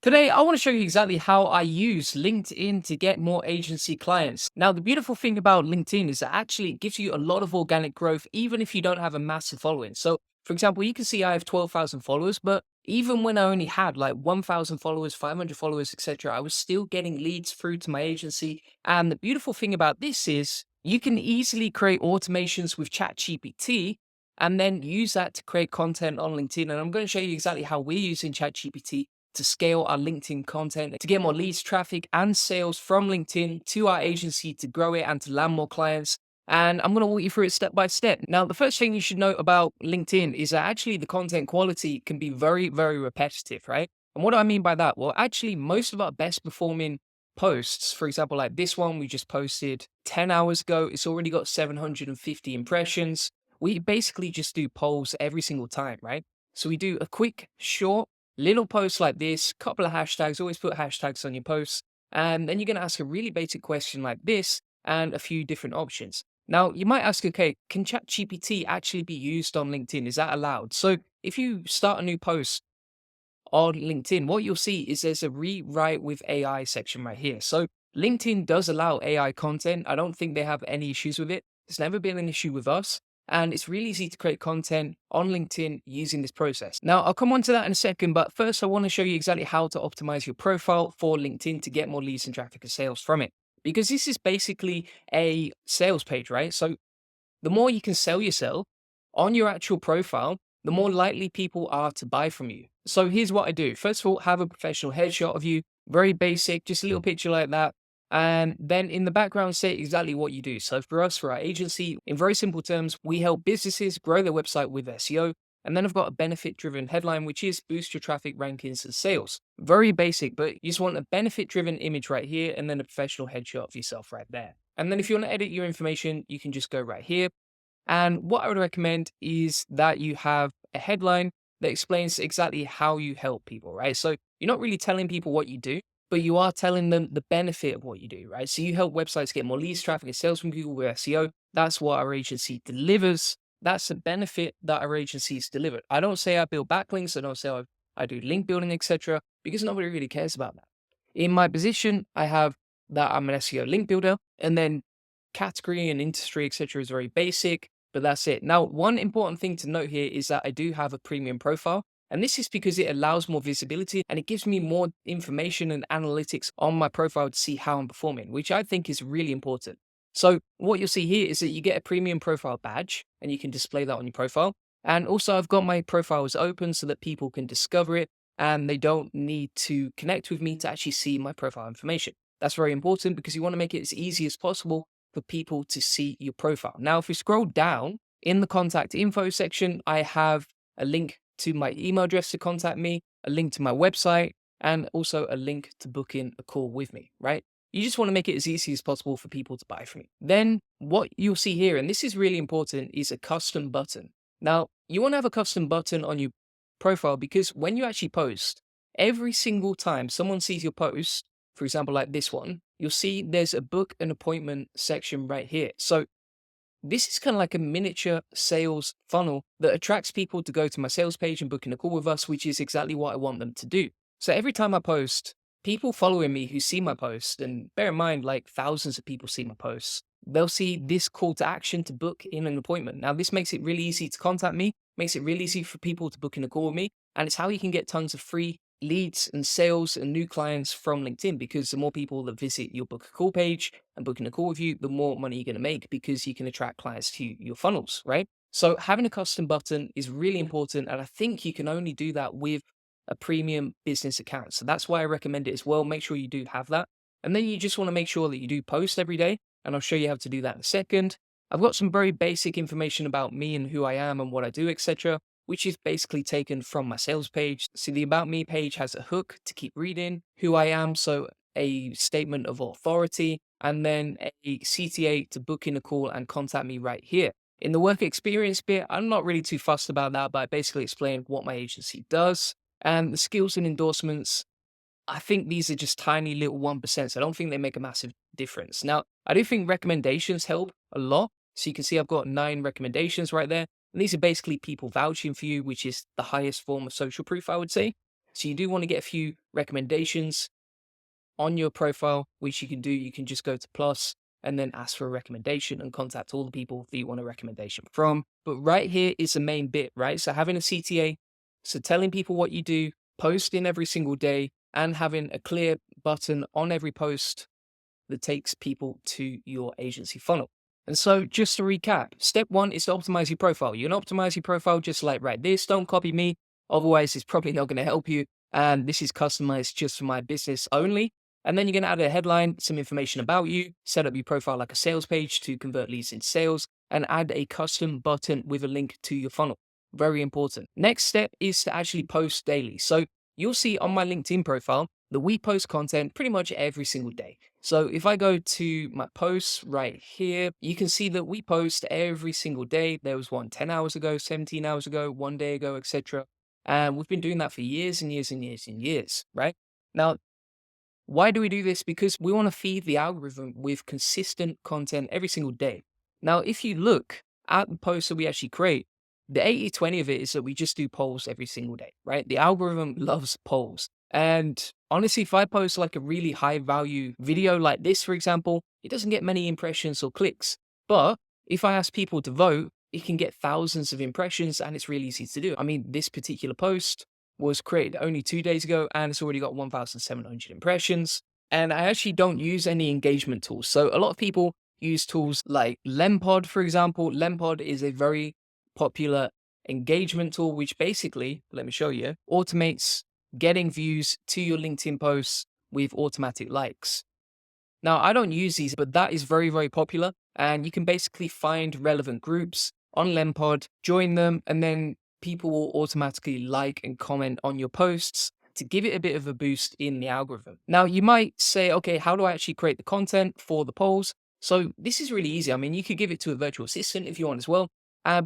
Today, I want to show you exactly how I use LinkedIn to get more agency clients. Now, the beautiful thing about LinkedIn is that actually it gives you a lot of organic growth, even if you don't have a massive following. So, for example, you can see I have 12,000 followers, but even when I only had like 1,000 followers, 500 followers, etc., I was still getting leads through to my agency. And the beautiful thing about this is you can easily create automations with ChatGPT and then use that to create content on LinkedIn. And I'm going to show you exactly how we're using ChatGPT to scale our LinkedIn content, to get more leads, traffic, and sales from LinkedIn to our agency to grow it and to land more clients. And I'm going to walk you through it step by step. Now, the first thing you should know about LinkedIn is that actually the content quality can be very, very repetitive, right? And what do I mean by that? Well, actually, most of our best performing posts, for example, like this one we just posted 10 hours ago, it's already got 750 impressions. We basically just do polls every single time, right? So we do a quick, short, little posts like this, couple of hashtags, always put hashtags on your posts. And then you're going to ask a really basic question like this and a few different options. Now, you might ask, okay, can ChatGPT actually be used on LinkedIn? Is that allowed? So if you start a new post on LinkedIn, what you'll see is there's a rewrite with AI section right here. So LinkedIn does allow AI content. I don't think they have any issues with it. It's never been an issue with us. And it's really easy to create content on LinkedIn using this process. Now, I'll come on to that in a second, but first I want to show you exactly how to optimize your profile for LinkedIn to get more leads and traffic and sales from it. Because this is basically a sales page, right? So the more you can sell yourself on your actual profile, the more likely people are to buy from you. So here's what I do. First of all, have a professional headshot of you, very basic, just a little picture like that. And then in the background, say exactly what you do. So for us, for our agency, in very simple terms, we help businesses grow their website with SEO. And then I've got a benefit driven headline, which is boost your traffic rankings and sales. Very basic, but you just want a benefit driven image right here and then a professional headshot of yourself right there. And then if you want to edit your information, you can just go right here. And what I would recommend is that you have a headline that explains exactly how you help people, right? So you're not really telling people what you do, but you are telling them the benefit of what you do, right? So you help websites get more leads, traffic, and sales from Google with SEO. That's what our agency delivers. That's the benefit that our agencies deliver. I don't say I build backlinks. I don't say I do link building, etc., because nobody really cares about that. In my position, I have that I'm an SEO link builder, and then category and industry, etc., is very basic, but that's it. Now, one important thing to note here is that I do have a premium profile. And this is because it allows more visibility and it gives me more information and analytics on my profile to see how I'm performing, which I think is really important. So, what you'll see here is that you get a premium profile badge and you can display that on your profile. And also, I've got my profiles open so that people can discover it and they don't need to connect with me to actually see my profile information. That's very important because you want to make it as easy as possible for people to see your profile. Now, if we scroll down in the contact info section, I have a link to my email address to contact me, a link to my website, and also a link to book in a call with me, right? You just want to make it as easy as possible for people to buy from you. Then what you'll see here, and this is really important, is a custom button. Now, you want to have a custom button on your profile because when you actually post, every single time someone sees your post, for example, like this one, you'll see there's a book an appointment section right here. So this is kind of like a miniature sales funnel that attracts people to go to my sales page and book in a call with us, which is exactly what I want them to do. So every time I post, people following me who see my post, and bear in mind, like thousands of people see my posts, they'll see this call to action to book in an appointment. Now, this makes it really easy to contact me, makes it really easy for people to book in a call with me, and it's how you can get tons of free leads and sales and new clients from LinkedIn because the more people that visit your book a call page and booking a call with you, the more money you're going to make because you can attract clients to your funnels, right? So having a custom button is really important. And I think you can only do that with a premium business account. So that's why I recommend it as well. Make sure you do have that. And then you just want to make sure that you do post every day. And I'll show you how to do that in a second. I've got some very basic information about me and who I am and what I do, etc., which is basically taken from my sales page. So the About Me page has a hook to keep reading who I am. So a statement of authority, and then a CTA to book in a call and contact me right here. In the work experience bit, I'm not really too fussed about that, but I basically explain what my agency does. And the skills and endorsements, I think these are just tiny little 1%. So I don't think they make a massive difference. Now, I do think recommendations help a lot. So you can see I've got 9 recommendations right there. And these are basically people vouching for you, which is the highest form of social proof, I would say. So you do want to get a few recommendations on your profile, which you can do. You can just go to plus and then ask for a recommendation and contact all the people that you want a recommendation from. But right here is the main bit, right? So having a CTA, so telling people what you do, posting every single day, and having a clear button on every post that takes people to your agency funnel. And so just to recap, step one is to optimize your profile. You can optimize your profile just like right this. Don't copy me. Otherwise, it's probably not going to help you. And this is customized just for my business only. And then you're going to add a headline, some information about you, set up your profile like a sales page to convert leads into sales, and add a custom button with a link to your funnel. Very important. Next step is to actually post daily. So you'll see on my LinkedIn profile that we post content pretty much every single day. So if I go to my posts right here, you can see that we post every single day. There was one 10 hours ago, 17 hours ago, 1 day ago, etc. And we've been doing that for years and years and years and years, right? Now, why do we do this? Because we want to feed the algorithm with consistent content every single day. Now, if you look at the posts that we actually create, the 80/20 of it is that we just do polls every single day, right? The algorithm loves polls. And honestly, if I post like a really high value video like this, for example, it doesn't get many impressions or clicks. But if I ask people to vote, it can get thousands of impressions and it's really easy to do. I mean, this particular post was created only 2 days ago and it's already got 1,700 impressions. And I actually don't use any engagement tools. So a lot of people use tools like Lempod, for example. Lempod is a very popular engagement tool, which basically, let me show you, automates getting views to your LinkedIn posts with automatic likes. Now, I don't use these, but that is very, very popular. And you can basically find relevant groups on Lempod, join them, and then people will automatically like and comment on your posts to give it a bit of a boost in the algorithm. Now, you might say, okay, how do I actually create the content for the polls? So this is really easy. I mean, you could give it to a virtual assistant if you want as well.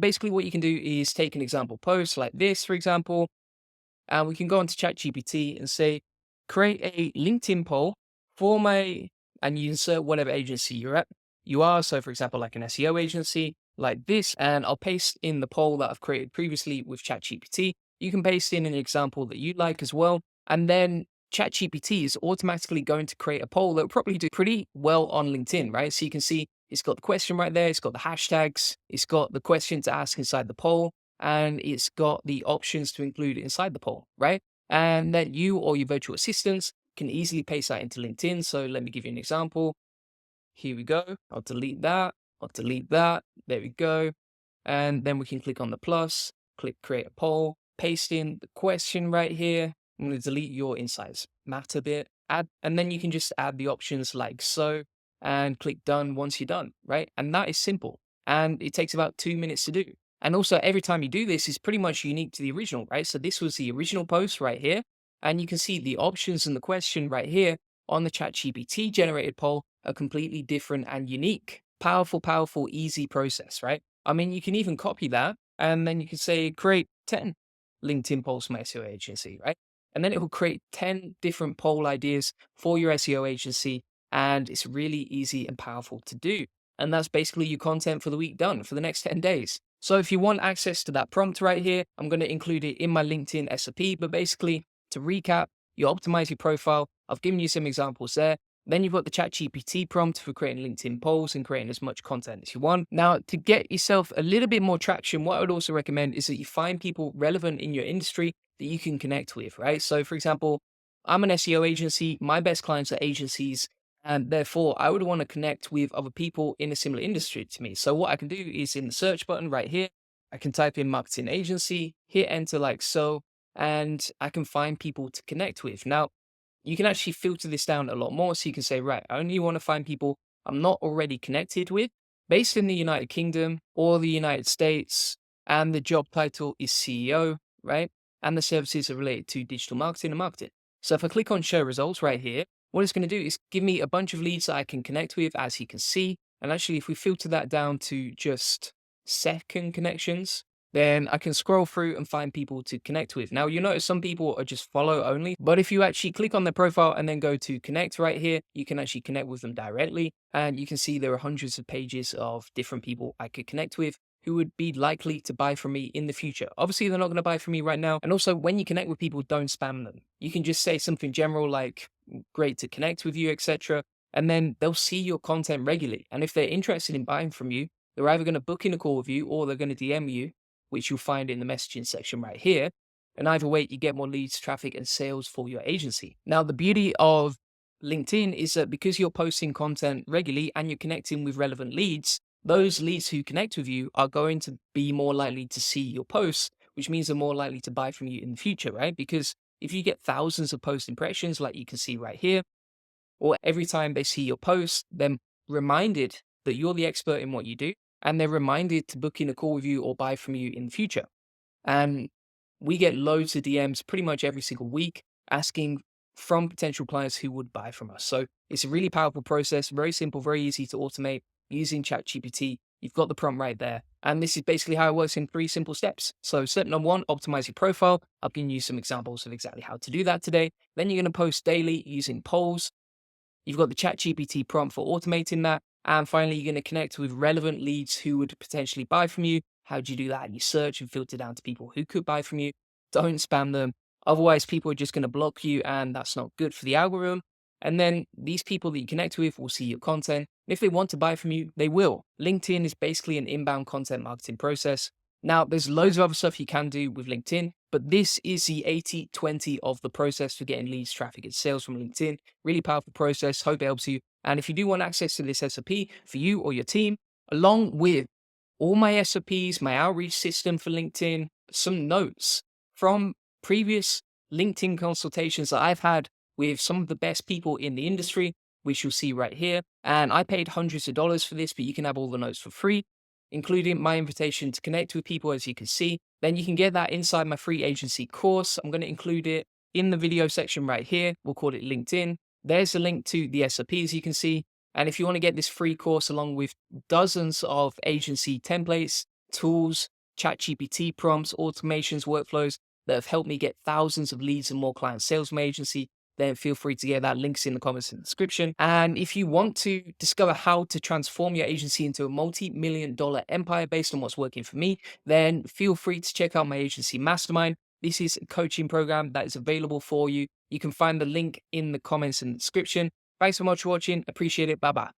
Basically, what you can do is take an example post like this, for example, and we can go onto ChatGPT and say, create a LinkedIn poll for my, and you insert whatever agency you are. So for example, like an SEO agency like this, and I'll paste in the poll that I've created previously with ChatGPT. You can paste in an example that you like as well. And then ChatGPT is automatically going to create a poll that will probably do pretty well on LinkedIn, right? So you can see it's got the question right there. It's got the hashtags. It's got the question to ask inside the poll and it's got the options to include inside the poll, right? And then you or your virtual assistants can easily paste that into LinkedIn. So let me give you an example. Here we go. I'll delete that. I'll delete that. There we go. And then we can click on the plus, click create a poll, paste in the question right here. I'm going to delete your insights matter bit, add, and then you can just add the options like so and click done once you're done, right? And that is simple. And it takes about 2 minutes to do. And also every time you do this is pretty much unique to the original, right? So this was the original post right here. And you can see the options and the question right here on the ChatGPT generated poll are completely different and unique. Powerful, powerful, easy process, right? I mean, you can even copy that and then you can say, create 10 LinkedIn polls for my SEO agency, right? And then it will create 10 different poll ideas for your SEO agency. And it's really easy and powerful to do. And that's basically your content for the week done for the next 10 days. So if you want access to that prompt right here, I'm going to include it in my LinkedIn SOP. But basically, to recap, you optimize your profile. I've given you some examples there. Then you've got the ChatGPT prompt for creating LinkedIn polls and creating as much content as you want. Now, to get yourself a little bit more traction, what I would also recommend is that you find people relevant in your industry that you can connect with, right? So, for example, I'm an SEO agency. My best clients are agencies. And therefore, I would want to connect with other people in a similar industry to me. So, what I can do is in the search button right here, I can type in marketing agency, hit enter like so, and I can find people to connect with. Now, you can actually filter this down a lot more. So you can say, right, I only want to find people I'm not already connected with based in the United Kingdom or the United States. And the job title is CEO, right? And the services are related to digital marketing and marketing. So if I click on show results right here, what it's going to do is give me a bunch of leads that I can connect with, as you can see. And actually, if we filter that down to just second connections, then I can scroll through and find people to connect with. Now, you notice some people are just follow only, but if you actually click on their profile and then go to connect right here, you can actually connect with them directly. And you can see there are hundreds of pages of different people I could connect with who would be likely to buy from me in the future. Obviously, they're not going to buy from me right now. And also, when you connect with people, don't spam them. You can just say something general like, great to connect with you, etc. And then they'll see your content regularly. And if they're interested in buying from you, they're either going to book in a call with you or they're going to DM you, which you'll find in the messaging section right here. And either way, you get more leads, traffic, and sales for your agency. Now, the beauty of LinkedIn is that because you're posting content regularly and you're connecting with relevant leads, those leads who connect with you are going to be more likely to see your posts, which means they're more likely to buy from you in the future, right? Because if you get thousands of post impressions, like you can see right here, or every time they see your post, they're reminded that you're the expert in what you do, and they're reminded to book in a call with you or buy from you in the future. And we get loads of DMs pretty much every single week asking from potential clients who would buy from us. So it's a really powerful process, very simple, very easy to automate using ChatGPT. You've got the prompt right there. And this is basically how it works in 3 simple steps. So step number 1, optimize your profile. I've given you some examples of exactly how to do that today. Then you're going to post daily using polls. You've got the ChatGPT prompt for automating that. And finally, you're going to connect with relevant leads who would potentially buy from you. How do you do that? You search and filter down to people who could buy from you. Don't spam them. Otherwise, people are just going to block you, and that's not good for the algorithm. And then these people that you connect with will see your content. If they want to buy from you, they will. LinkedIn is basically an inbound content marketing process. Now, there's loads of other stuff you can do with LinkedIn, but this is the 80-20 of the process for getting leads, traffic, and sales from LinkedIn. Really powerful process. Hope it helps you. And if you do want access to this SOP for you or your team, along with all my SOPs, my outreach system for LinkedIn, some notes from previous LinkedIn consultations that I've had with some of the best people in the industry, which you'll see right here. And I paid hundreds of dollars for this, but you can have all the notes for free, including my invitation to connect with people, as you can see. Then you can get that inside my free agency course. I'm going to include it in the video section right here. We'll call it LinkedIn. There's a link to the SOPs you can see. And if you want to get this free course along with dozens of agency templates, tools, ChatGPT prompts, automations, workflows that have helped me get thousands of leads and more client sales from my agency, then feel free to get that. Links in the comments in the description. And if you want to discover how to transform your agency into a multi-million-dollar empire based on what's working for me, then feel free to check out my agency mastermind. This is a coaching program that is available for you. You can find the link in the comments in the description. Thanks so much for watching. Appreciate it. Bye bye.